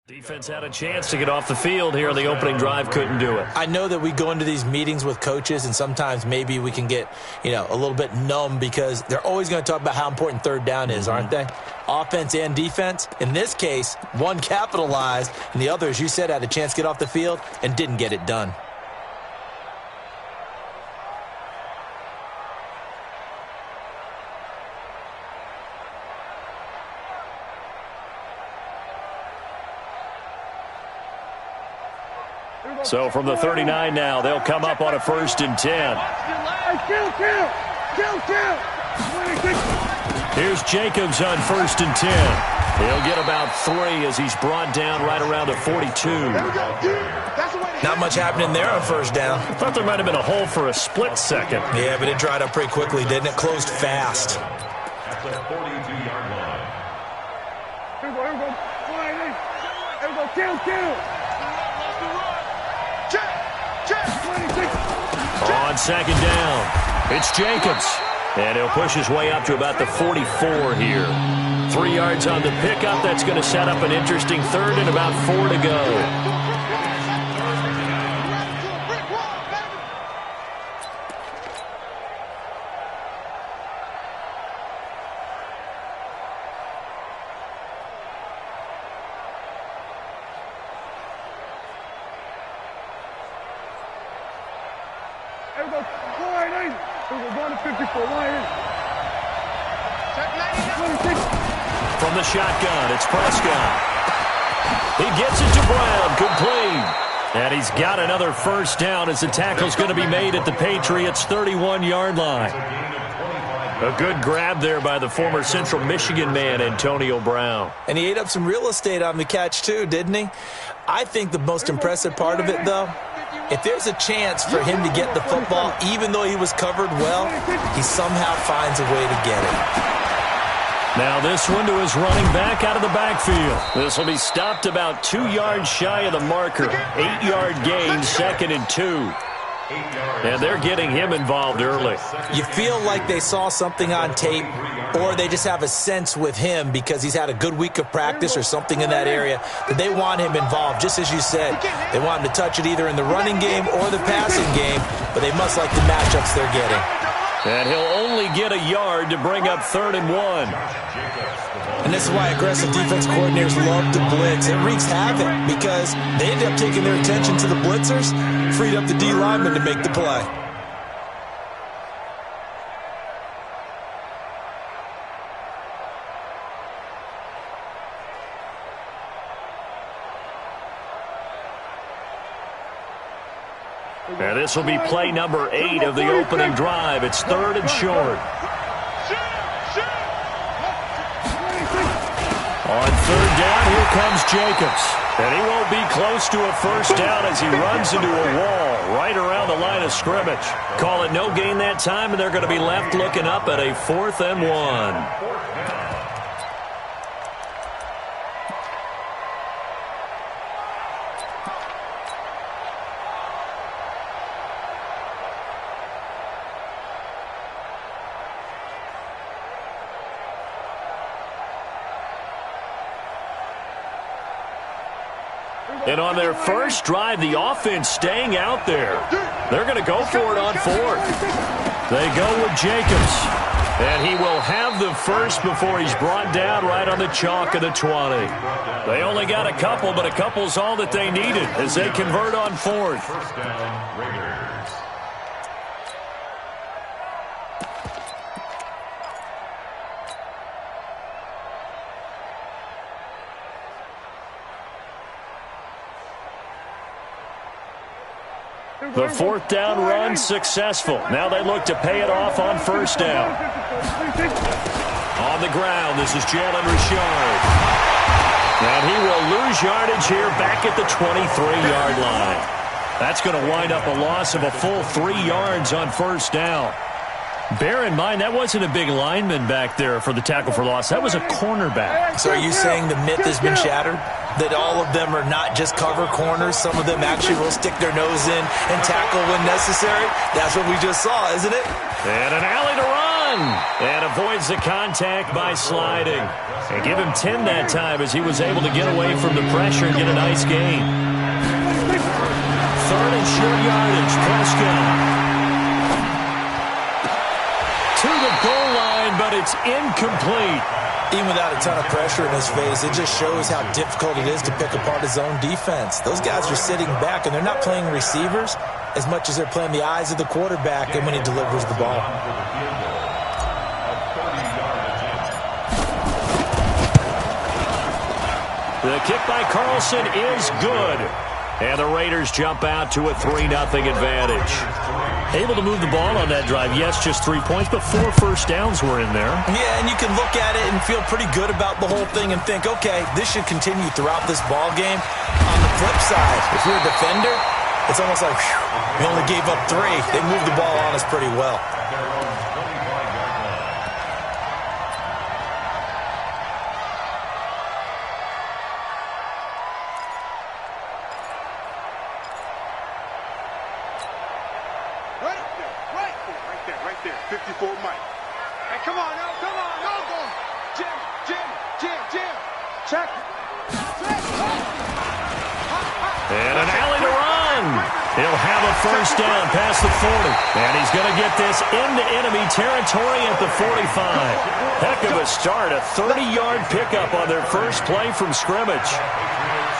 Defense had a chance to get off the field here on the opening drive, couldn't do it. I know that we go into these meetings with coaches, and sometimes maybe we can get, a little bit numb because they're always going to talk about how important third down is, aren't they? Offense and defense. In this case, one capitalized, and the other, as you said, had a chance to get off the field and didn't get it done. So from the 39 now, they'll come up on a 1st and 10. Here's Jacobs on 1st and 10. He'll get about 3 as he's brought down right around the 42. Not much happening there on 1st down. I thought there might have been a hole for a split second. Yeah, but it dried up pretty quickly, didn't it? Closed fast. At the 42-yard line. Here we go. Kill. On 2nd down, it's Jacobs. And he'll push his way up to about the 44 here. 3 yards on the pickup. That's going to set up an interesting 3rd and about 4 to go. From the shotgun, it's Prescott. He gets it to Brown, complete. And he's got another 1st down as the tackle's going to be made at the Patriots' 31-yard line. A good grab there by the former Central Michigan man, Antonio Brown. And he ate up some real estate on the catch too, didn't he? I think the most impressive part of it, though, if there's a chance for him to get the football, even though he was covered well, he somehow finds a way to get it. Now this one to his running back out of the backfield. This will be stopped about 2 yards shy of the marker. 8-yard gain, 2nd and 2. And they're getting him involved early. You feel like they saw something on tape, or they just have a sense with him because he's had a good week of practice or something in that area that they want him involved. Just as you said, they want him to touch it either in the running game or the passing game, but they must like the matchups they're getting. And he'll only get a yard to bring up 3rd and 1. And this is why aggressive defense coordinators love to blitz. It wreaks havoc because they end up taking their attention to the blitzers, freed up the D lineman to make the play. And this will be play number 8 of the opening drive. It's 3rd and short. On 3rd down, here comes Jacobs. And he won't be close to a 1st down as he runs into a wall right around the line of scrimmage. Call it no gain that time, and they're going to be left looking up at a 4th and 1. And on their first drive, the offense staying out there. They're going to go for it on 4th. They go with Jacobs. And he will have the 1st before he's brought down right on the chalk of the 20. They only got a couple, but a couple's all that they needed as they convert on 4th. 1st down, Raiders. The 4th down run successful. Now they look to pay it off on 1st down. On the ground, this is Jalen Richard. And he will lose yardage here back at the 23-yard line. That's going to wind up a loss of a full 3 yards on 1st down. Bear in mind, that wasn't a big lineman back there for the tackle for loss. That was a cornerback. So are you saying the myth has been shattered? That all of them are not just cover corners? Some of them actually will stick their nose in and tackle when necessary? That's what we just saw, isn't it? And an alley to run. run. And avoids the contact by sliding. And give him 10 that time as he was able to get away from the pressure and get a nice gain. Third and short yardage. Prescott. To the goal line, but it's incomplete. Even without a ton of pressure in his face, it just shows how difficult it is to pick apart his own defense. Those guys are sitting back, and they're not playing receivers as much as they're playing the eyes of the quarterback and when he delivers the ball. The kick by Carlson is good. And the Raiders jump out to a 3-0 advantage. Able to move the ball on that drive. Yes, just 3 points, but 4 first downs were in there. Yeah, and you can look at it and feel pretty good about the whole thing and think, okay, this should continue throughout this ball game. On the flip side, if you're a defender, it's almost like, whew, we only gave up 3. They moved the ball on us pretty well. Right there. 54 Mike. Hey, come on, no, go. Jim. Check. And an alley to run. He'll have a first down past the 40. And he's going to get this into enemy territory at the 45. Heck of a start. A 30-yard pickup on their first play from scrimmage.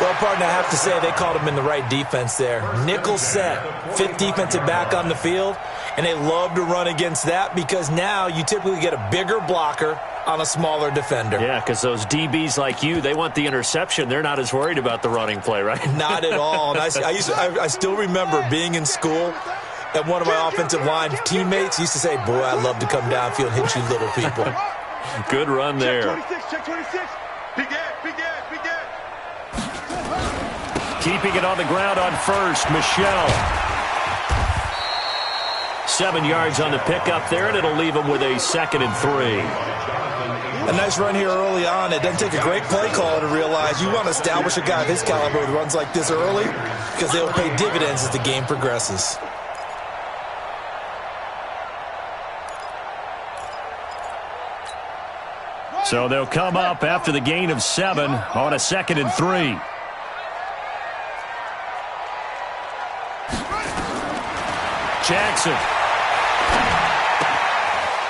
Well, partner, I have to say they called him in the right defense there. Nickel set, 5th defensive back on the field, and they love to run against that because now you typically get a bigger blocker on a smaller defender. Yeah, because those DBs like you, they want the interception. They're not as worried about the running play, right? Not at all. And I still remember being in school, and one of my offensive line teammates used to say, boy, I'd love to come downfield and hit you little people. Good run there. Check 26. Big Ed. Keeping it on the ground on first, Michelle. 7 yards on the pickup there, and it'll leave him with a 2nd and 3. A nice run here early on. It doesn't take a great play caller to realize you want to establish a guy of his caliber with runs like this early because they'll pay dividends as the game progresses. So they'll come up after the gain of 7 on a 2nd and 3. Jackson.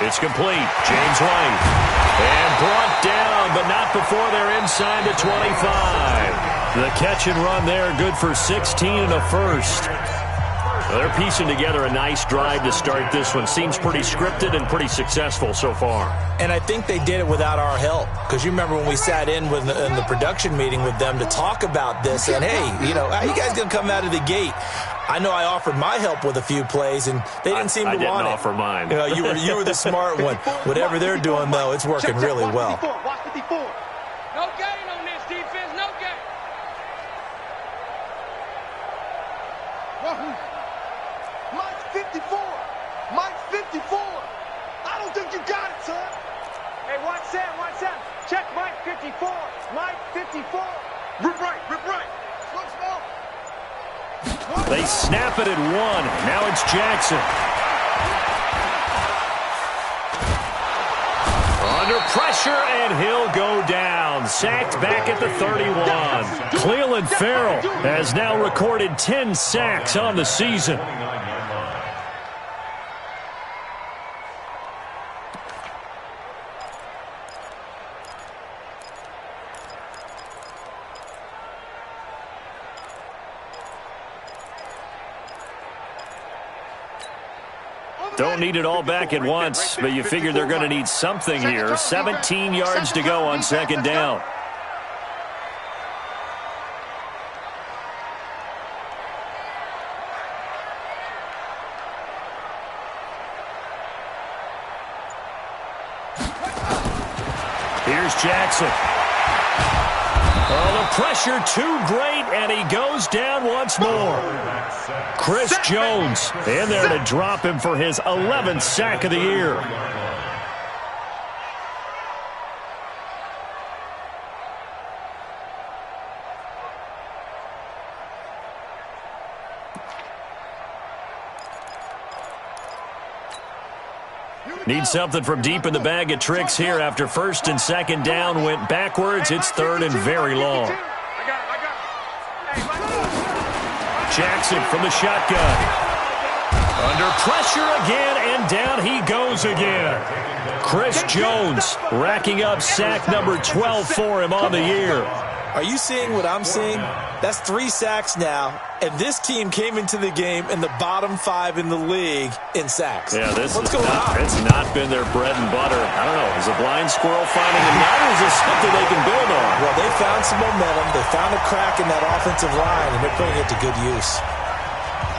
It's complete. James White. And brought down, but not before they're inside the 25. The catch and run there, good for 16 and a first. Well, they're piecing together a nice drive to start this one. Seems pretty scripted and pretty successful so far. And I think they did it without our help. Because you remember when we sat in the production meeting with them to talk about this, and hey, how you guys going to come out of the gate? I know I offered my help with a few plays, and they didn't seem to want it. I didn't offer mine. You were the smart one. Whatever they're doing, though, it's working really well. Watch 54. No gain on this defense, no gain. Mike's 54. Mike's 54. I don't think you got it, son. Hey, watch Sam. Check Mike 54. Mike 54. Rip right. Slow. They snap it at 1. Now it's Jackson. Under pressure, and he'll go down. Sacked back at the 31. Cleveland Farrell has now recorded 10 sacks on the season. Don't need it all back at once, but you figure they're going to need something here. 17 yards to go on 2nd down. Here's Jackson. Oh, the pressure too great, and he goes down once more. Chris Jones in there to drop him for his 11th sack of the year. Need something from deep in the bag of tricks here after first and second down went backwards. It's third and very long. Jackson from the shotgun. Under pressure again, and down he goes again. Chris Jones racking up sack number 12 for him on the year. Are you seeing what I'm seeing? That's 3 sacks now, and this team came into the game in the bottom 5 in the league in sacks. Yeah, What's going on? It's not been their bread and butter. I don't know. Is a blind squirrel finding a nut, or is this something they can build on? Well, they found some momentum. They found a crack in that offensive line, and they're putting it to good use.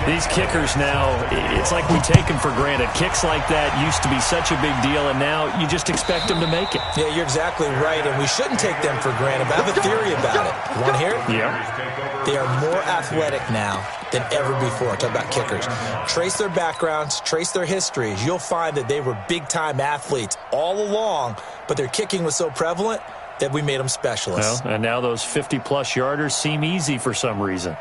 These kickers now, it's like we take them for granted. Kicks like that used to be such a big deal, and now you just expect them to make it. Yeah, you're exactly right, and we shouldn't take them for granted, but I have a theory about it. You want to hear it? Yeah. They are more athletic now than ever before. Talk about kickers. Trace their backgrounds, trace their histories. You'll find that they were big-time athletes all along, but their kicking was so prevalent that we made them specialists. Well, and now those 50-plus yarders seem easy for some reason.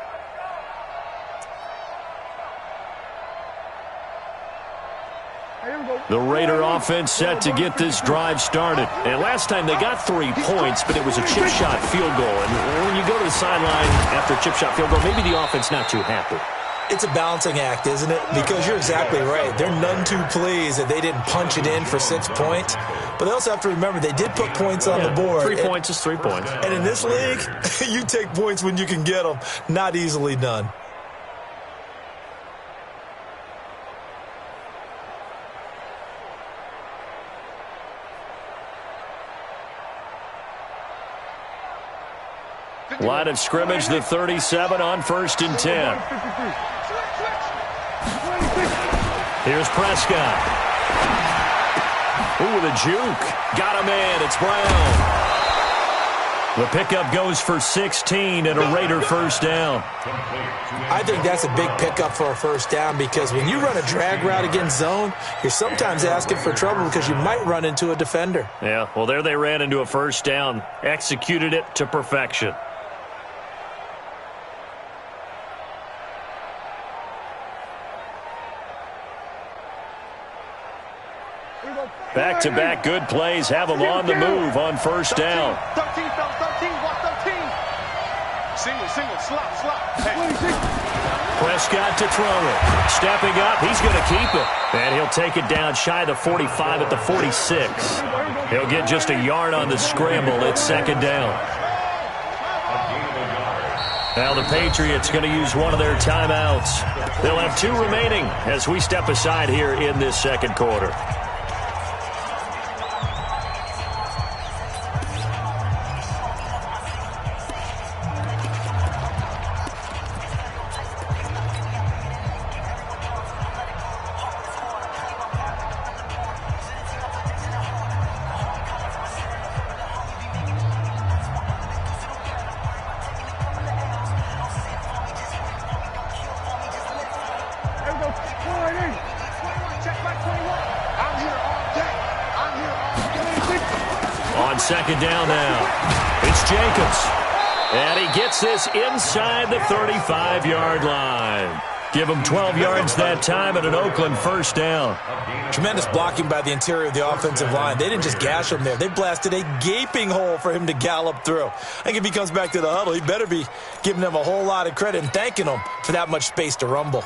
The Raider offense set to get this drive started. And last time they got 3 points, but it was a chip shot field goal. And when you go to the sideline after a chip shot field goal, maybe the offense not too happy. It's a balancing act, isn't it? Because you're exactly right. They're none too pleased that they didn't punch it in for 6 points. But they also have to remember they did put points on the board. 3 points is 3 points. And in this league, you take points when you can get them. Not easily done. Line of scrimmage, the 37 on 1st and 10. Here's Prescott. Ooh, the juke. Got a man. It's Brown. The pickup goes for 16 and a Raider first down. I think that's a big pickup for a first down because when you run a drag route against zone, you're sometimes asking for trouble because you might run into a defender. Yeah, well, there they ran into a first down. Executed it to perfection. Back-to-back good plays have them on the move on first down. 13, fellas, 13, watch 13. Single, slot. Hey. Prescott to throw it. Stepping up, he's going to keep it. And he'll take it down shy of the 45 at the 46. He'll get just a yard on the scramble. It's second down. Now the Patriots going to use one of their timeouts. They'll have 2 remaining as we step aside here in this second quarter. Second down now. It's Jacobs. And he gets this inside the 35-yard line. Give him 12 yards that time and an Oakland first down. Tremendous blocking by the interior of the offensive line. They didn't just gash him there. They blasted a gaping hole for him to gallop through. I think if he comes back to the huddle, he better be giving them a whole lot of credit and thanking them for that much space to rumble.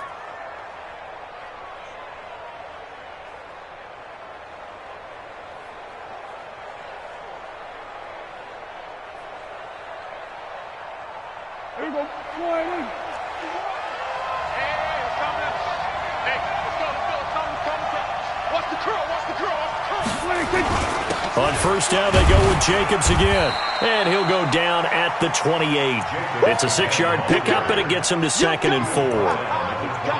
On first down, they go with Jacobs again. And he'll go down at the 28. It's a 6-yard pickup, and it gets him to 2nd and 4.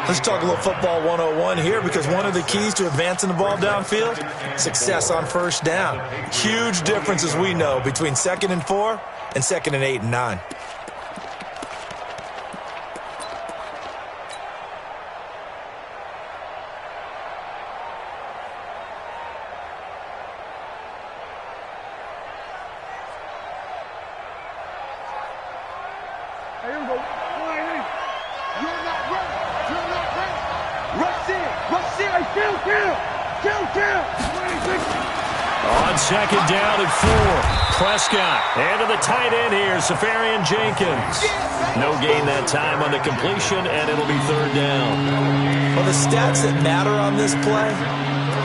Let's talk a little football 101 here because one of the keys to advancing the ball downfield, success on first down. Huge difference, as we know, between 2nd and 4 and 2nd and 8 and 9. On second down and 4. Prescott. And to the tight end here, Safarian Jenkins. No gain that time on the completion, and it'll be third down. Well, the stats that matter on this play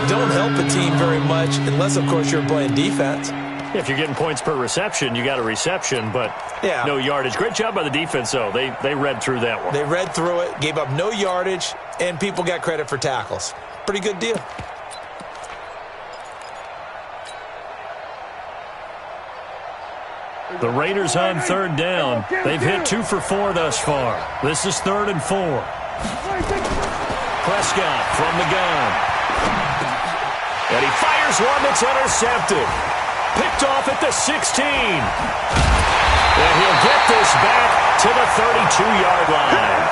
don't help a team very much unless, of course, you're playing defense. If you're getting points per reception, you got a reception, but no yardage. Great job by the defense, though. They read through that one. They read through it, gave up no yardage, and people got credit for tackles. Pretty good deal. The Raiders on third down. They've hit 2 for 4 thus far. This is 3rd and 4. Prescott from the gun. And he fires one that's intercepted. Picked off at the 16. And he'll get this back to the 32-yard line.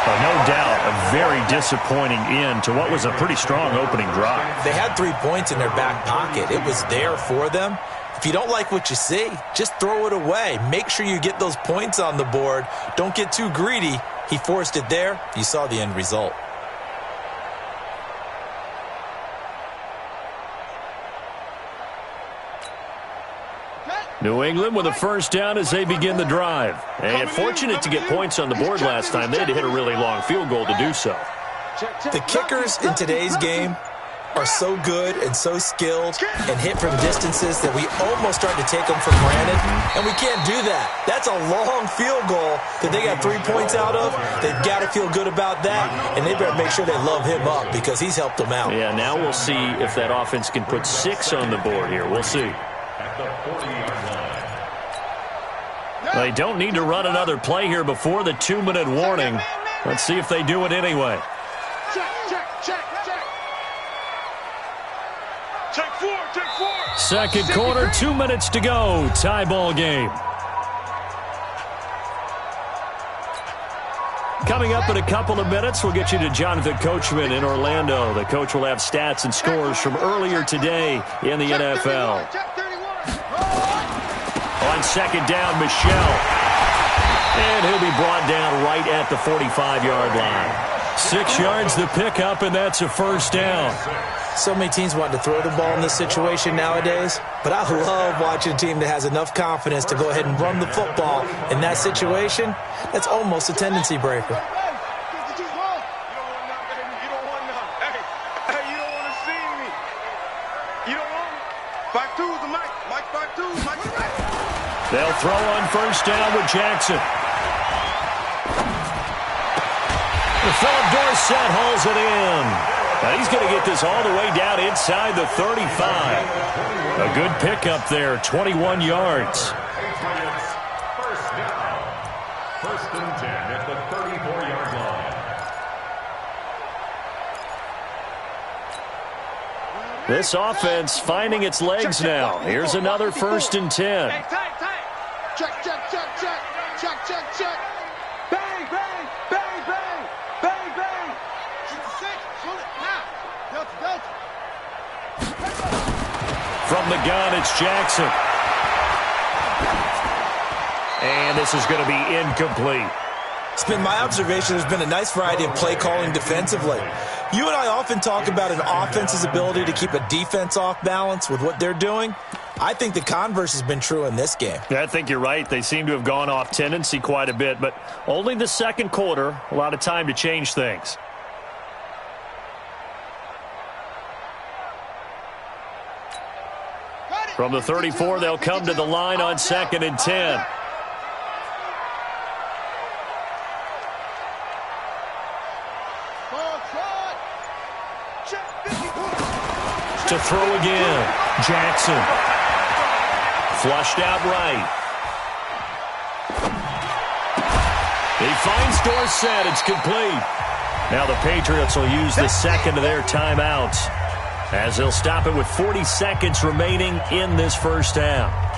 No doubt a very disappointing end to what was a pretty strong opening drive. They had 3 points in their back pocket. It was there for them. If you don't like what you see, just throw it away. Make sure you get those points on the board. Don't get too greedy. He forced it there. You saw the end result. New England with a first down as they begin the drive. And fortunate to get points on the board last time. They had to hit a really long field goal to do so. The kickers in today's game are so good and so skilled and hit from distances that we almost start to take them for granted, and we can't do that. That's a long field goal that they got 3 points out of. They've got to feel good about that, and they better make sure they love him up because he's helped them out. Yeah, now we'll see if that offense can put 6 on the board here. We'll see. They don't need to run another play here before the 2-minute warning. Let's see if they do it anyway. Take 4. Second quarter, 2 minutes to go. Tie ball game. Coming up in a couple of minutes, we'll get you to Jonathan Coachman in Orlando. The coach will have stats and scores from earlier today in the NFL. On second down, Michel. And he'll be brought down right at the 45-yard line. 6 yards the pickup, and that's a first down. So many teams want to throw the ball in this situation nowadays, but I love watching a team that has enough confidence to go ahead and run the football in that situation. That's almost a tendency breaker. They'll throw on first down with Jackson. Philip Dorsett hauls it in. Now he's going to get this all the way down inside the 35. A good pickup there, 21 yards. First down. 1st and 10 at the 34-yard line. This offense finding its legs now. Here's another 1st and 10. Check. Bang, bang, bang, bang, bang, bang. Shoot it now. Delta. From the gun, it's Jackson. And this is going to be incomplete. It's been my observation there's been a nice variety of play calling defensively. You and I often talk about an offense's ability to keep a defense off balance with what they're doing. I think the converse has been true in this game. Yeah, I think you're right. They seem to have gone off tendency quite a bit, but only the second quarter, a lot of time to change things. From the 34, they'll come to the line on 2nd and 10. To throw again, Jackson. Flushed out right. He finds Dorsett. It's complete. Now the Patriots will use the second of their timeouts as they'll stop it with 40 seconds remaining in this first half.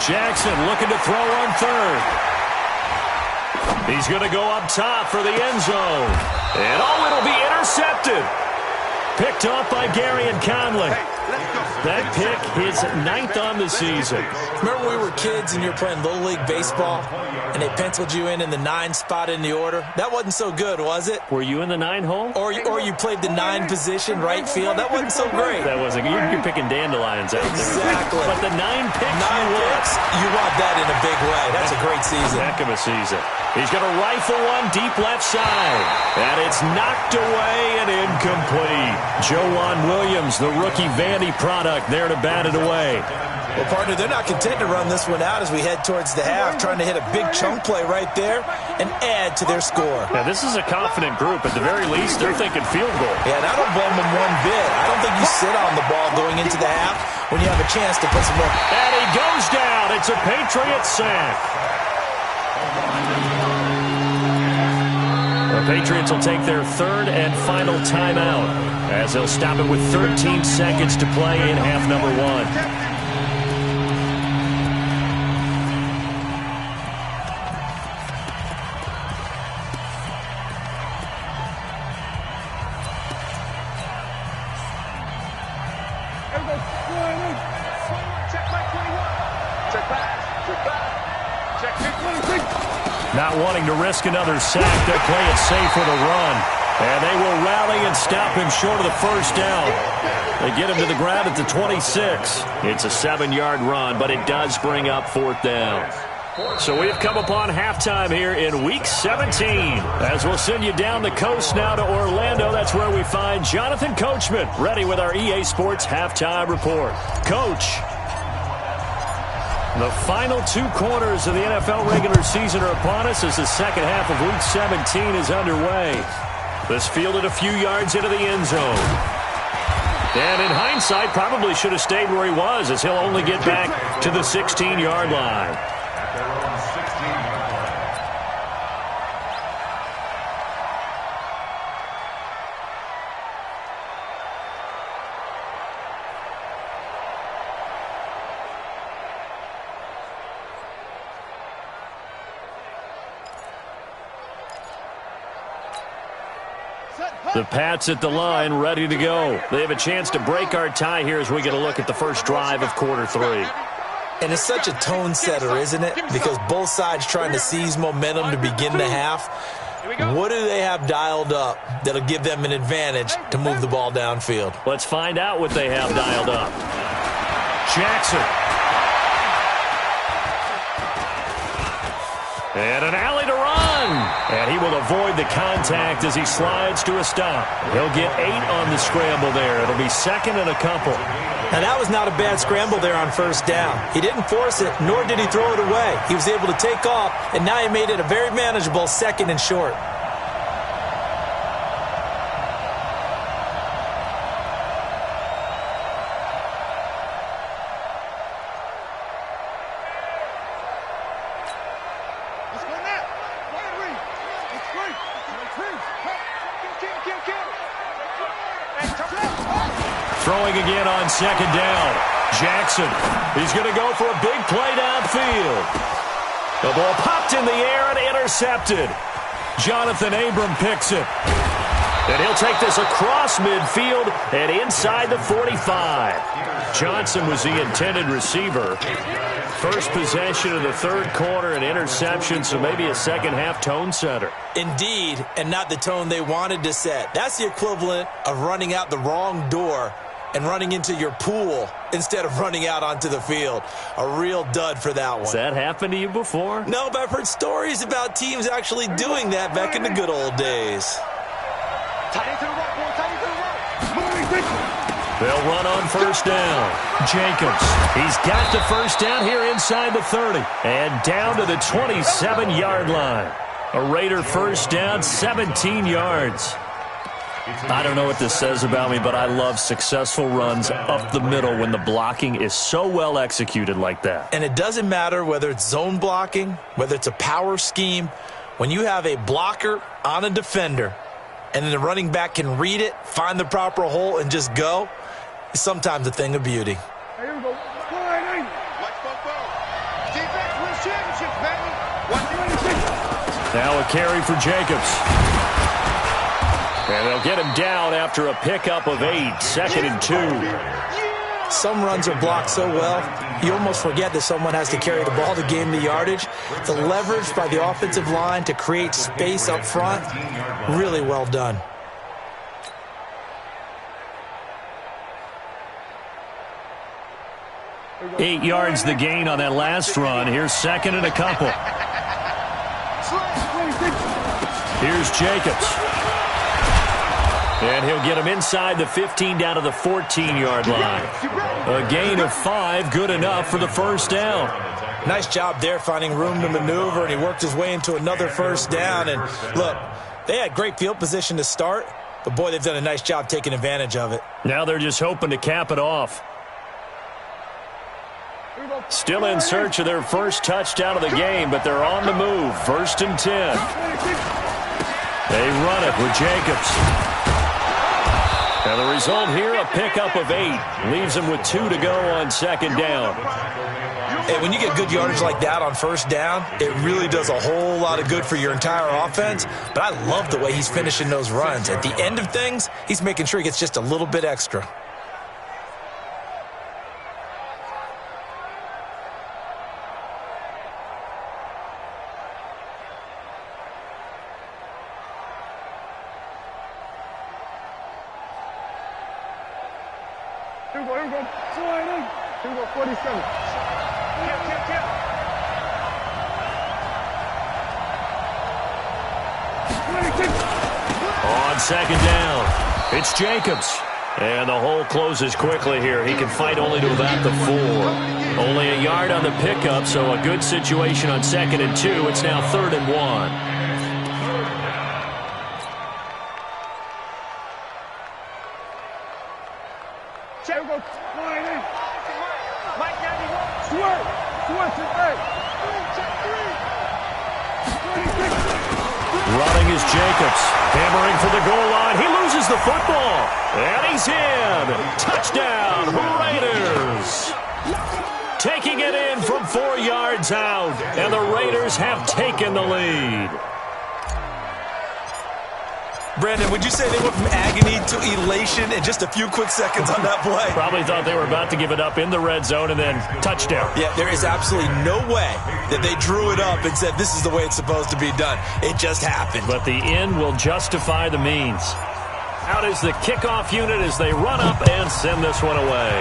Jackson looking to throw on 3rd. He's going to go up top for the end zone. And, it'll be intercepted. Picked off by Garyon Conley. That pick, his 9th on the season. Remember when we were kids and you were playing Little League Baseball and they penciled you in the 9 spot in the order? That wasn't so good, was it? Were you in the 9 hole? Or you played the 9 position, right field? That wasn't so great. That wasn't. You're picking dandelions out there. Exactly. But the 9 picks, 9 picks, you want that in a big way. That's a great season. Heck of a season. He's going to rifle one deep left side. And it's knocked away and incomplete. Joejuan Williams, the rookie Vandy product, there to bat it away. Well, partner, they're not content to run this one out as we head towards the half, trying to hit a big chunk play right there and add to their score. Now, this is a confident group. At the very least, they're thinking field goal. Yeah, and I don't blame them one bit. I don't think you sit on the ball going into the half when you have a chance to put some more. And he goes down. It's a Patriots sack. The Patriots will take their 3rd and final timeout as they'll stop it with 13 seconds to play in half number 1. Not wanting to risk another sack, they'll play it safe with a run. And they will rally and stop him short of the first down. They get him to the ground at the 26. It's a 7-yard run, but it does bring up 4th down. So we've come upon halftime here in Week 17. As we'll send you down the coast now to Orlando, that's where we find Jonathan Coachman, ready with our EA Sports Halftime Report. Coach, the final 2 quarters of the NFL regular season are upon us as the second half of Week 17 is underway. This fielded a few yards into the end zone. And in hindsight, probably should have stayed where he was, as he'll only get back to the 16-yard line. The Pats at the line, ready to go. They have a chance to break our tie here as we get a look at the first drive of quarter 3. And it's such a tone setter, isn't it? Because both sides trying to seize momentum to begin the half. What do they have dialed up that'll give them an advantage to move the ball downfield? Let's find out what they have dialed up. Jackson. And an alley to run. And he will avoid the contact as he slides to a stop. He'll get 8 on the scramble there. It'll be 2nd and a couple. Now, that was not a bad scramble there on first down. He didn't force it, nor did he throw it away. He was able to take off, and now he made it a very manageable 2nd and short. Throwing again on 2nd down. Jackson, he's going to go for a big play downfield. The ball popped in the air and intercepted. Jonathan Abram picks it. And he'll take this across midfield and inside the 45. Johnson was the intended receiver. First possession of the 3rd quarter, an interception, so maybe a second-half tone setter. Indeed, and not the tone they wanted to set. That's the equivalent of running out the wrong door and running into your pool instead of running out onto the field. A real dud for that one. Has that happened to you before? No, but I've heard stories about teams actually doing that back in the good old days. They'll run on first down. Jacobs, he's got the first down here inside the 30. And down to the 27-yard line. A Raider first down, 17 yards. I don't know what this says about me, but I love successful runs up the middle when the blocking is so well executed like that. And it doesn't matter whether it's zone blocking, whether it's a power scheme. When you have a blocker on a defender and then the running back can read it, find the proper hole, and just go, it's sometimes a thing of beauty. Here we go. Let's go. Defense wins championships, baby. Now a carry for Jacobs. And they'll get him down after a pickup of 8, 2nd and 2. Some runs are blocked so well, you almost forget that someone has to carry the ball to gain the yardage. The leverage by the offensive line to create space up front, really well done. Eight yards the gain on that last run. Here's 2nd and a couple. Here's Jacobs. And he'll get him inside the 15 down to the 14-yard line. A gain of 5, good enough for the first down. Nice job there finding room to maneuver, and he worked his way into another first down. And look, they had great field position to start, but boy, they've done a nice job taking advantage of it. Now they're just hoping to cap it off. Still in search of their first touchdown of the game, but they're on the move. 1st and 10. They run it with Jacobs. And the result here, a pickup of 8. Leaves them with 2 to go on 2nd down. Hey, when you get good yardage like that on 1st down, it really does a whole lot of good for your entire offense. But I love the way he's finishing those runs. At the end of things, he's making sure he gets just a little bit extra. Here we go. Here we go, 47. On 2nd down, it's Jacobs. And the hole closes quickly here. He can fight only to about the 4. Only a yard on the pickup, so a good situation on 2nd and 2. It's now 3rd and 1. Running is Jacobs, hammering for the goal line. He loses the football, and he's in. Touchdown, Raiders. Taking it in from 4 yards out, and the Raiders have taken the lead. Brandon, would you say they went from agony to elation in just a few quick seconds on that play? Probably thought they were about to give it up in the red zone and then touchdown. Yeah, there is absolutely no way that they drew it up and said this is the way it's supposed to be done. It just happened. But the end will justify the means. Out is the kickoff unit as they run up and send this one away.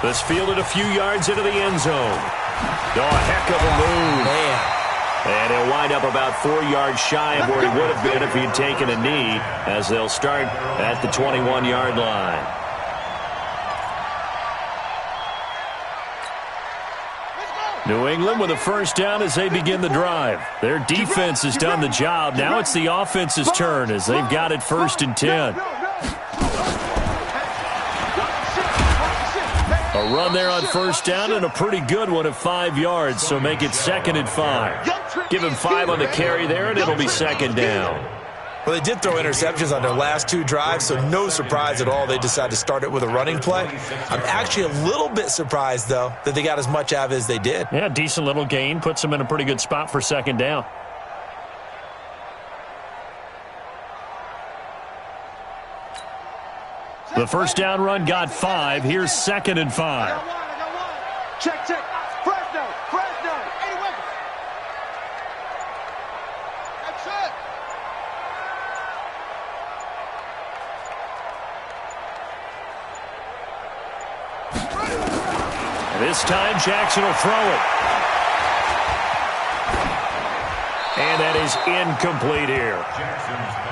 This fielded a few yards into the end zone. Oh, a heck of a move. Man. And he'll wind up about 4 yards shy of where he would have been if he'd taken a knee, as they'll start at the 21-yard line. New England with a first down as they begin the drive. Their defense has done the job. Now it's the offense's turn as they've got it 1st and 10. A run there on 1st down and a pretty good one of 5 yards, so make it 2nd and 5. Give him 5 on the carry there, and it'll be 2nd down. Well, they did throw interceptions on their last 2 drives, so no surprise at all they decided to start it with a running play. I'm actually a little bit surprised, though, that they got as much out of it as they did. Yeah, decent little gain. Puts them in a pretty good spot for 2nd down. The first down run got 5. Here's 2nd and 5. Check. Fresno. Any weapons? That's it. This time Jackson will throw it. And that is incomplete here.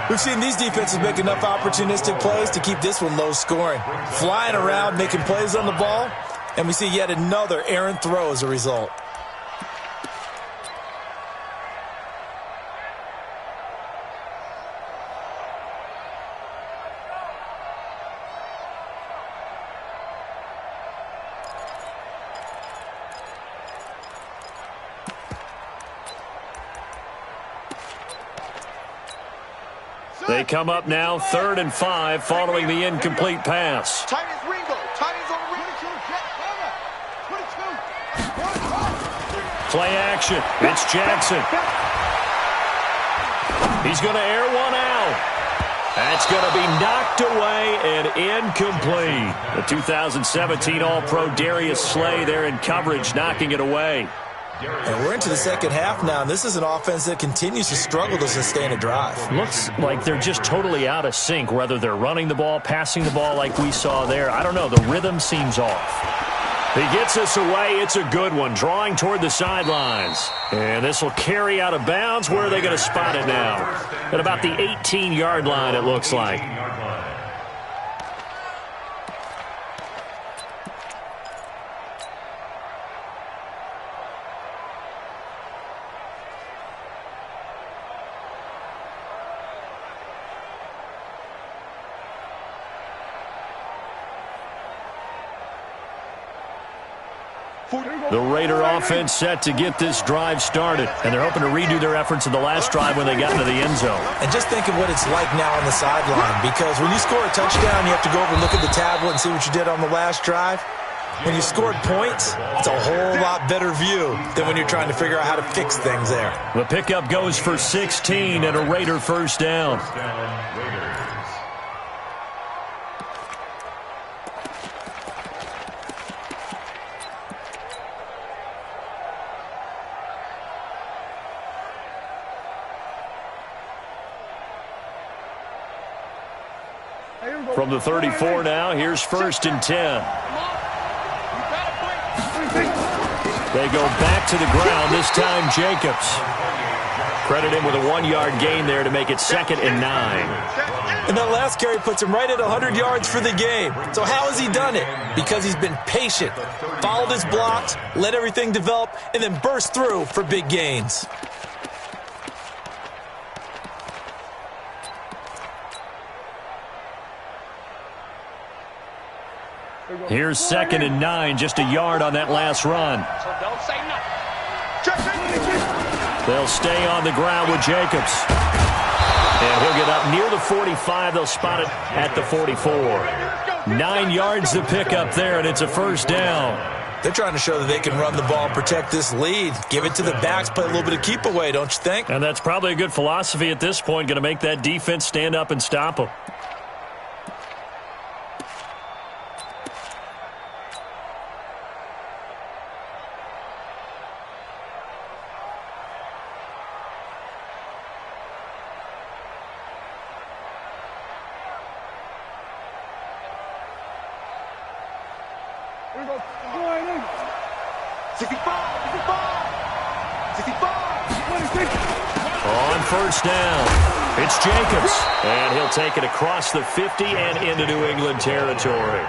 We've seen these defenses make enough opportunistic plays to keep this one low scoring. Flying around, making plays on the ball, and we see yet another errant throw as a result. They come up now 3rd and 5 following the incomplete pass. Tight as Ringo. Tight as on the Ringo. Play action. It's Jackson. He's going to air one out. That's going to be knocked away and incomplete. The 2017 All-Pro Darius Slay there in coverage, knocking it away. And we're into the second half now, and this is an offense that continues to struggle to sustain a drive. Looks like they're just totally out of sync, whether they're running the ball, passing the ball like we saw there. I don't know. The rhythm seems off. He gets us away. It's a good one, drawing toward the sidelines. And this will carry out of bounds. Where are they going to spot it now? At about the 18-yard line, it looks like. The Raider offense set to get this drive started, and they're hoping to redo their efforts in the last drive when they got into the end zone. And just think of what it's like now on the sideline, because when you score a touchdown, you have to go over and look at the tablet and see what you did on the last drive. When you scored points, it's a whole lot better view than when you're trying to figure out how to fix things there. The pickup goes for 16 and a Raider first down. From the 34 now, here's 1st and 10. They go back to the ground, this time Jacobs. Credit him with a 1-yard gain there to make it 2nd and 9. And that last carry puts him right at 100 yards for the game. So how has he done it? Because he's been patient, followed his blocks, let everything develop, and then burst through for big gains. Here's 2nd and 9, just a yard on that last run. Don't say nothing. They'll stay on the ground with Jacobs. And he'll get up near the 45. They'll spot it at the 44. 9 yards to pick up there, and it's a first down. They're trying to show that they can run the ball, protect this lead, give it to the backs, play a little bit of keep away, don't you think? And that's probably a good philosophy at this point, going to make that defense stand up and stop them. On first down, it's Jacobs, and he'll take it across the 50 and into New England territory.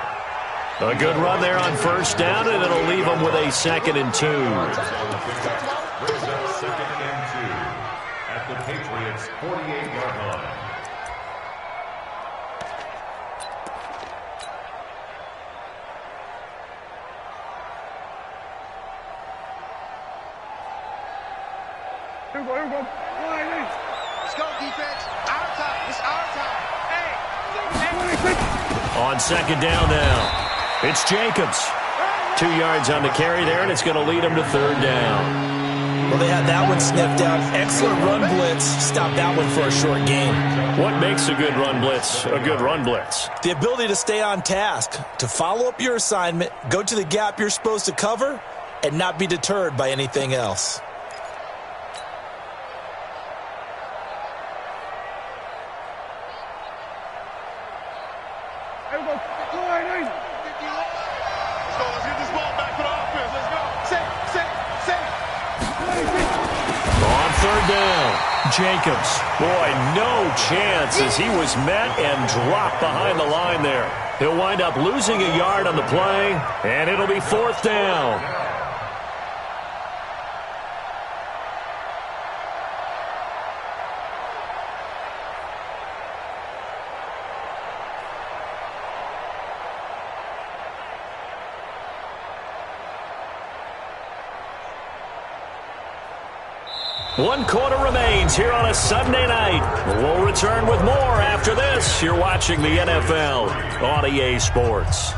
A good run there on first down, and it'll leave them with a 2nd and 2. Brings up 2nd and 2 at the Patriots' 48-yard line. Here we go. Let's go, defense. Our time. It's our time. Hey. On 2nd down now, it's Jacobs. 2 yards on the carry there, and it's going to lead them to 3rd down. Well, they had that one sniffed out. Excellent run blitz. Stop that one for a short gain. What makes a good run blitz a good run blitz? The ability to stay on task, to follow up your assignment, go to the gap you're supposed to cover, and not be deterred by anything else. Jacobs. Boy, no chance as he was met and dropped behind the line there. He'll wind up losing a yard on the play, and it'll be 4th down. One quarter remains here on a Sunday night. We'll return with more after this. You're watching the NFL on EA Sports.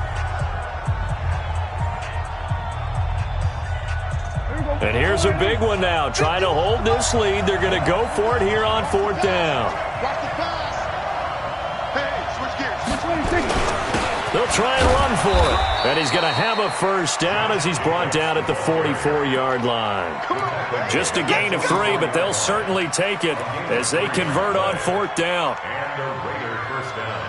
Here we go. And here's a big one now. Trying to hold this lead. They're going to go for it here on 4th down. Watch the pass. Hey, switch gears. They'll try and run for it. And he's going to have a first down as he's brought down at the 44-yard line. Just a gain of 3, but they'll certainly take it as they convert on 4th down. And a Raider first down.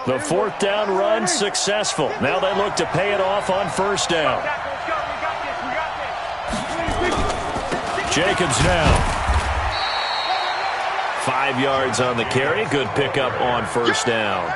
The 4th down run successful. Now they look to pay it off on 1st down. Jacobs now. 5 yards on the carry. Good pickup on 1st down.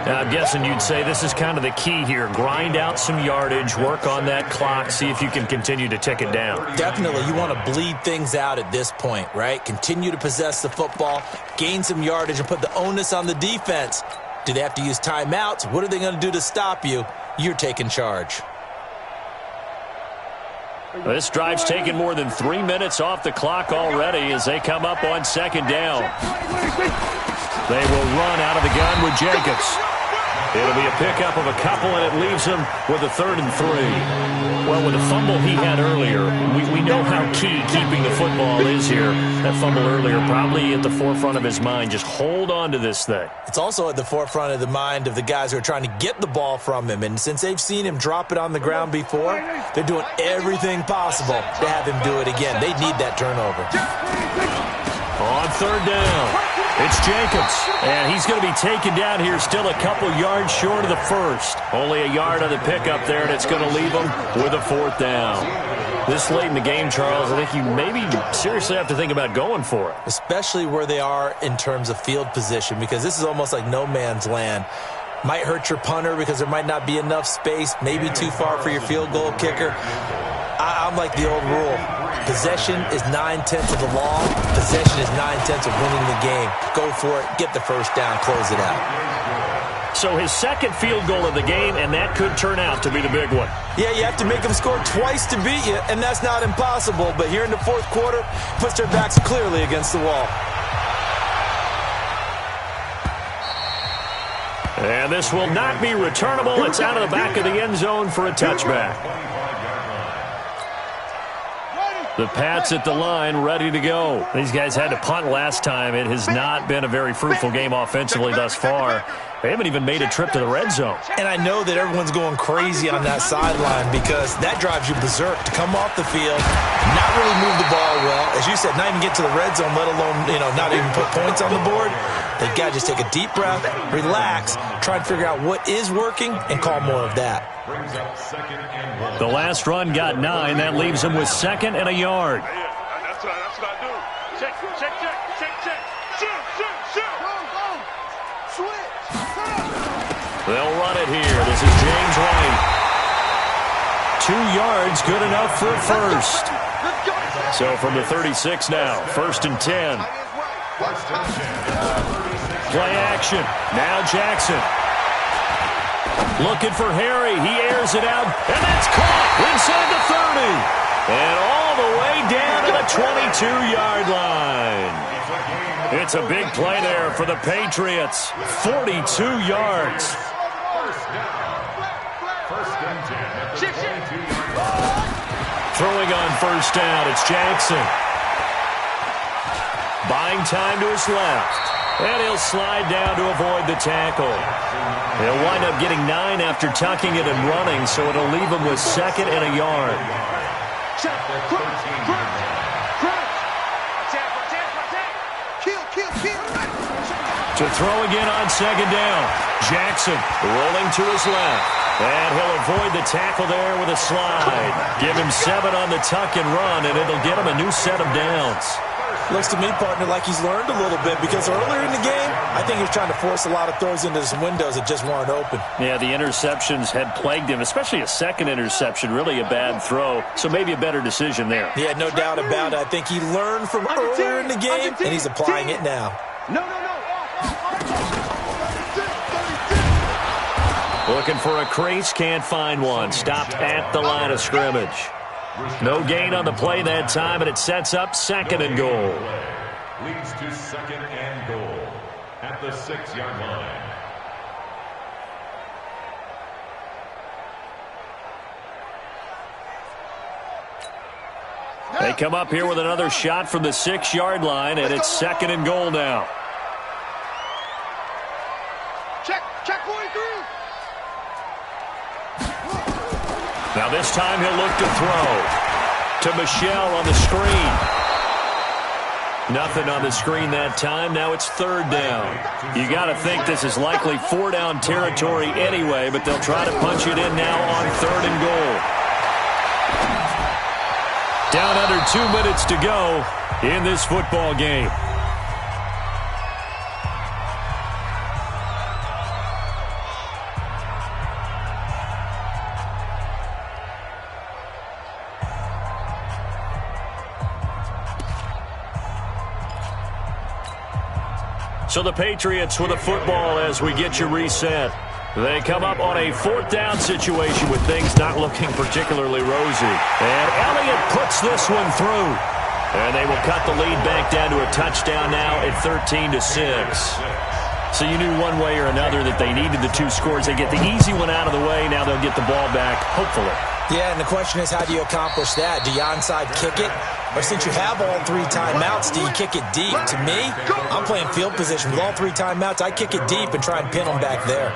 Now, I'm guessing you'd say this is kind of the key here. Grind out some yardage, work on that clock, see if you can continue to tick it down. Definitely. You want to bleed things out at this point, right? Continue to possess the football, gain some yardage, and put the onus on the defense. Do they have to use timeouts? What are they going to do to stop you? You're taking charge. This drive's taken more than 3 minutes off the clock already as they come up on 2nd down. They will run out of the gun with Jacobs. It'll be a pickup of a couple, and it leaves him with a 3rd and 3. Well, with the fumble he had earlier, we know how key keeping the football is here. That fumble earlier probably at the forefront of his mind. Just hold on to this thing. It's also at the forefront of the mind of the guys who are trying to get the ball from him. And since they've seen him drop it on the ground before, they're doing everything possible to have him do it again. They need that turnover. On 3rd down, it's Jacobs, and he's going to be taken down here still a couple yards short of the 1st. Only a yard on the pickup there, and it's going to leave him with a 4th down. This late in the game, Charles, I think you maybe seriously have to think about going for it. Especially where they are in terms of field position, because this is almost like no man's land. Might hurt your punter because there might not be enough space, maybe too far for your field goal kicker. I'm like the old rule. Possession is 9/10 of the law. Possession is 9/10 of winning the game. Go for it. Get the first down. Close it out. So his 2nd field goal of the game, and that could turn out to be the big one. Yeah, you have to make them score twice to beat you, and that's not impossible. But here in the 4th quarter, puts their backs clearly against the wall. And this will not be returnable. It's out of the back of the end zone for a touchback. The Pats at the line, ready to go. These guys had to punt last time. It has not been a very fruitful game offensively thus far. They haven't even made a trip to the red zone. And I know that everyone's going crazy on that sideline because that drives you berserk to come off the field, not really move the ball well. As you said, not even get to the red zone, let alone, not even put points on the board. They've got to just take a deep breath, relax, try and figure out what is working, and call more of that. The last run got 9. That leaves him with 2nd and a yard. That's what I do. Check. Shoot. Go. Switch. They'll run it here. This is James White. 2 yards, good enough for a first. So from the 36 now, 1st and 10. Play action. Now Jackson. Looking for Harry. He airs it out, and that's caught inside the 30. And all the way down to the 22-yard line. It's a big play there for the Patriots. 42 yards. Throwing on 1st down, it's Jackson. Buying time to his left. And he'll slide down to avoid the tackle. He'll wind up getting 9 after tucking it and running, so it'll leave him with 2nd and a yard. To throw again on 2nd down. Jackson rolling to his left. And he'll avoid the tackle there with a slide. Give him 7 on the tuck and run, and it'll get him a new set of downs. Looks to me, partner, like he's learned a little bit because earlier in the game, I think he was trying to force a lot of throws into some windows that just weren't open. Yeah, the interceptions had plagued him, especially a 2nd interception, really a bad throw. So maybe a better decision there. Yeah, no doubt about it. I think he learned from earlier in the game, and he's applying it now. No. Looking for a crease, can't find one. Stopped at the line of scrimmage. No gain on the play that time, and it sets up 2nd and goal. Leads to 2nd and goal at the 6-yard line. They come up here with another shot from the 6-yard line, and it's 2nd and goal now. Check 43. Now this time he'll look to throw to Michel on the screen. Nothing on the screen that time. Now it's 3rd down. You got to think this is likely 4-down territory anyway, but they'll try to punch it in now on 3rd and goal. Down under 2 minutes to go in this football game. So the Patriots with the football as we get you reset. They come up on a 4th down situation with things not looking particularly rosy. And Elliott puts this one through. And they will cut the lead back down to a touchdown now at 13-6. So you knew one way or another that they needed the 2 scores. They get the easy one out of the way. Now they'll get the ball back, hopefully. Yeah, and the question is, how do you accomplish that? Do you onside kick it? Or since you have all 3 timeouts, do you kick it deep? To me, I'm playing field position. With all 3 timeouts, I kick it deep and try and pin them back there.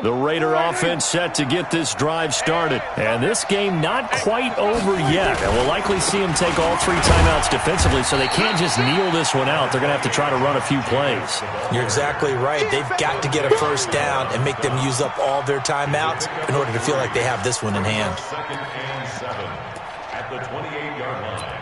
The Raider offense set to get this drive started. And this game not quite over yet. And we'll likely see them take all 3 timeouts defensively, so they can't just kneel this one out. They're going to have to try to run a few plays. You're exactly right. They've got to get a 1st down and make them use up all their timeouts in order to feel like they have this one in hand. 2nd and 7 at the 28-yard line.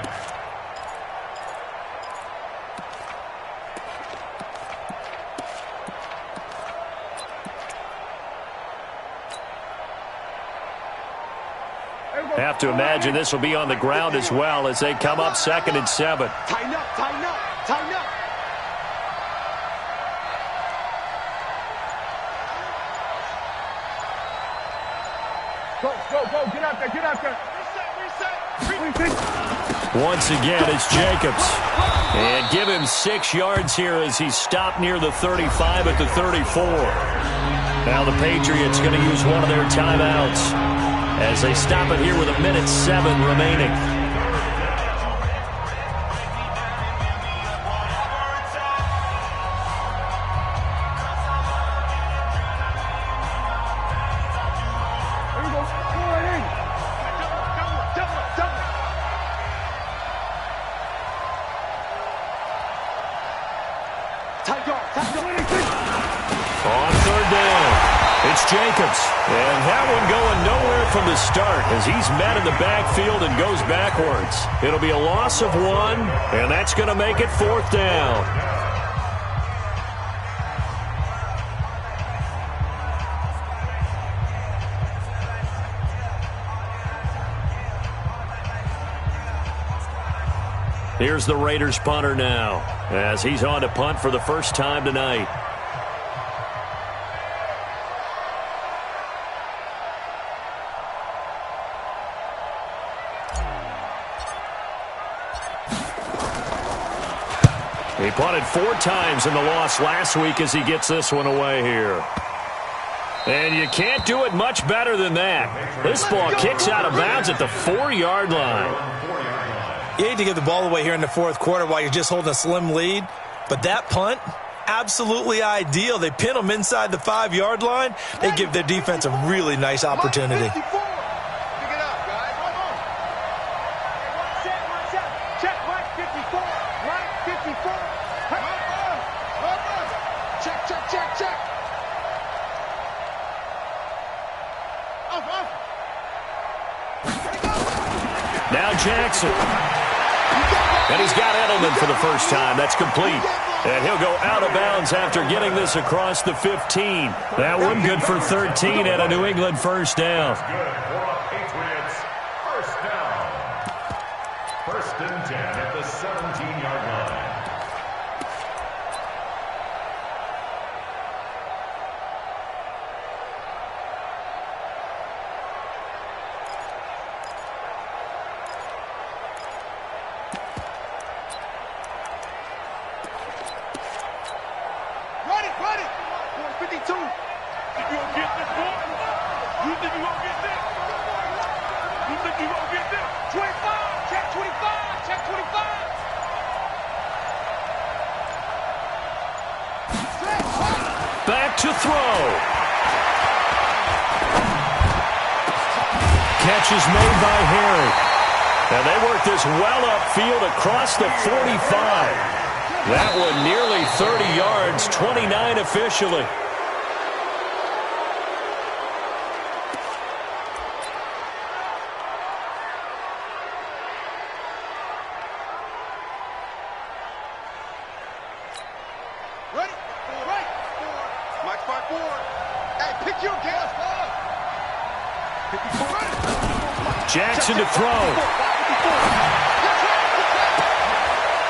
Have to imagine this will be on the ground as well as they come up 2nd and 7. Tighten up, tighten up, tighten up. Go, get out there. Reset. Once again, it's Jacobs. And give him 6 yards here as he's stopped near the 35 at the 34. Now the Patriots going to use one of their timeouts as they stop it here with 1:07 remaining. On 3rd down, it's Jacobs. And that one going nowhere from the start as he's met in the backfield and goes backwards. It'll be a loss of 1, and that's going to make it 4th down. Here's the Raiders punter now as he's on to punt for the first time tonight. He punted 4 times in the loss last week as he gets this one away here. And you can't do it much better than that. This ball kicks out of bounds at the 4-yard line. You hate to give the ball away here in the 4th quarter while you're just holding a slim lead, but that punt, absolutely ideal. They pin them inside the 5-yard line. They give their defense a really nice opportunity. Pick it up, guys. Come on. Watch out. Check Mike 54. Mike 54. Check. Now Jackson. And he's got Edelman for the first time. That's complete. And he'll go out of bounds after getting this across the 15. That one good for 13 and a New England first down. Good for a Patriots first down. and 10 at the 17-yard line. Run it! 52. Think you gonna get this, boy? You think you gonna get this? You think you gonna get this? 25. Check 25. Check 25. Back to throw. Catch is made by Harry. And they work this well upfield across the 45. That one nearly 30 yards, 29 officially. Ready? Right. Mike 5-4. Hey, pick your gas. 54. Jackson to throw.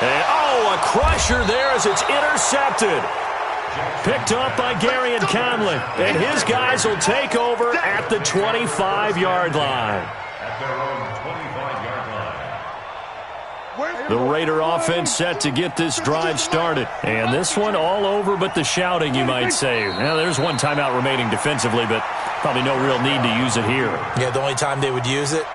And, oh, a crusher there as it's intercepted. Picked up by Gary and Conley. And his guys will take over at the 25-yard line. At their own 25-yard line. The Raider offense set to get this drive started. And this one all over but the shouting, you might say. Now, there's one timeout remaining defensively, but probably no real need to use it here. Yeah, the only time they would use it